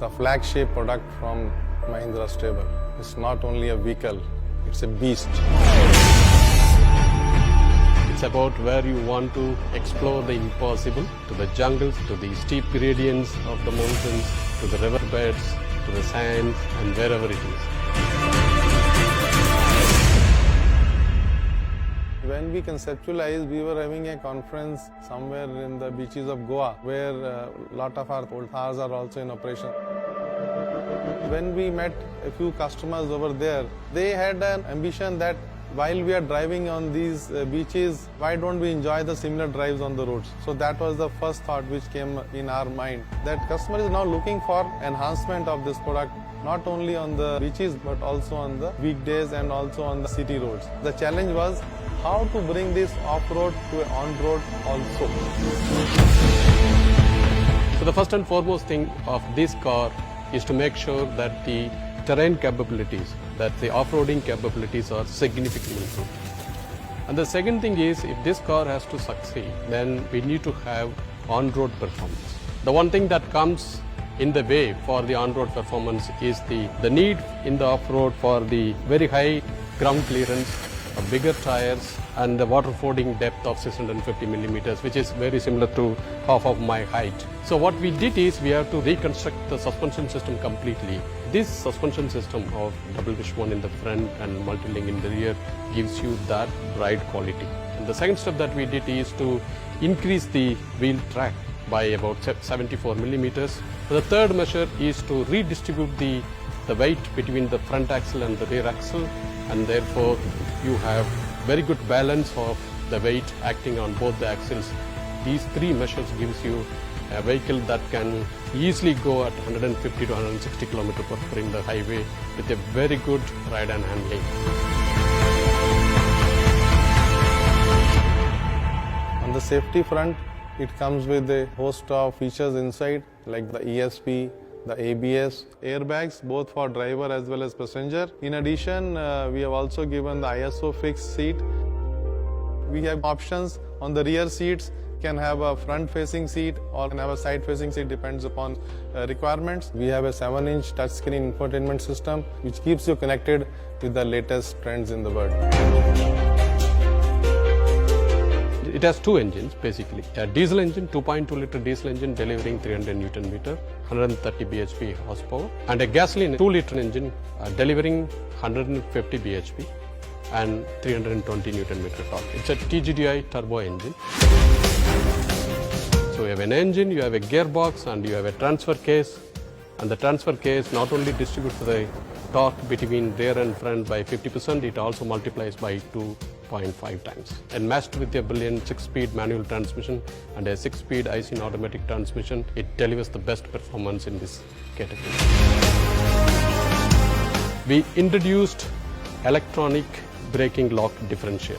the flagship product from Mahindra Stable. It's not only a vehicle, it's a beast. It's about where you want to explore the impossible, to the jungles, to the steep gradients of the mountains, to the riverbeds, to the sands, and wherever it is. When we conceptualized, we were having a conference somewhere in the beaches of Goa, where a lot of our old Thars are also in operation. When we met a few customers over there, they had an ambition that while we are driving on these beaches, why don't we enjoy the similar drives on the roads? So that was the first thought which came in our mind, that customer is now looking for enhancement of this product, not only on the beaches but also on the weekdays and also on the city roads. The challenge was how to bring this off-road to on-road also. So the first and foremost thing of this car is to make sure that the terrain capabilities, that the off-roading capabilities are significantly improved. And the second thing is, if this car has to succeed, then we need to have on-road performance. The one thing that comes in the way for the on-road performance is the need in the off-road for the very high ground clearance, bigger tires, and the water fording depth of 650 millimeters, which is very similar to half of my height. So what we did is we have to reconstruct the suspension system completely. This suspension system of double wishbone in the front and multi-link in the rear gives you that ride quality. And the second step that we did is to increase the wheel track by about 74 millimeters. The third measure is to redistribute the weight between the front axle and the rear axle, and therefore you have very good balance of the weight acting on both the axles. These three measures gives you a vehicle that can easily go at 150 to 160 km per hour in the highway with a very good ride and handling. On the safety front, it comes with a host of features inside like the ESP, the ABS, airbags both for driver as well as passenger. In addition, we have also given the ISO fixed seat. We have options on the rear seats, can have a front facing seat or can have a side facing seat, depends upon requirements. We have a 7-inch touchscreen infotainment system which keeps you connected with the latest trends in the world. It has two engines basically. A diesel engine, 2.2 liter diesel engine delivering 300 Newton meter, 130 bhp horsepower, and a gasoline 2 liter engine delivering 150 bhp and 320 Newton meter torque. It's a TGDI turbo engine. So you have an engine, you have a gearbox, and you have a transfer case. And the transfer case not only distributes the torque between rear and front by 50%, it also multiplies by 2.5 times. And matched with a brilliant 6-speed manual transmission and a 6-speed IC automatic transmission, it delivers the best performance in this category. We introduced electronic braking lock differential.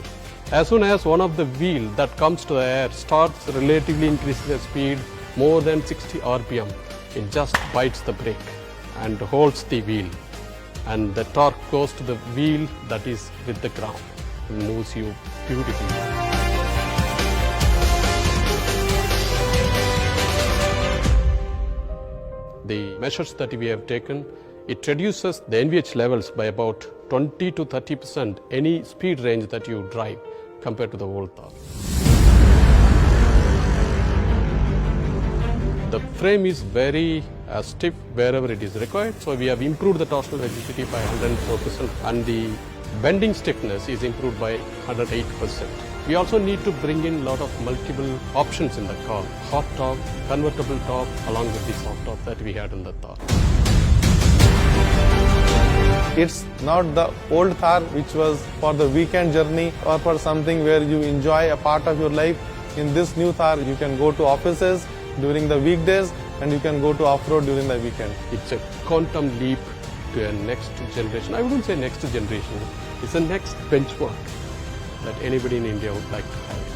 As soon as one of the wheel that comes to the air starts relatively increasing the speed more than 60 RPM, it just bites the brake and holds the wheel, and the torque goes to the wheel that is with the ground and moves you beautifully. The measures that we have taken, it reduces the NVH levels by about 20 to 30% any speed range that you drive compared to the old Thar. The frame is very stiff wherever it is required, so we have improved the torsional rigidity by 104%, and the bending stiffness is improved by 108%. We also need to bring in a lot of multiple options in the car: hot top, convertible top, along with the soft top that we had in the Thar. It's not the old Thar which was for the weekend journey or for something where you enjoy a part of your life. In this new Thar, you can go to offices during the weekdays and you can go to off-road during the weekend. It's a quantum leap to a next generation. I wouldn't say next generation, it's the next benchmark that anybody in India would like to have.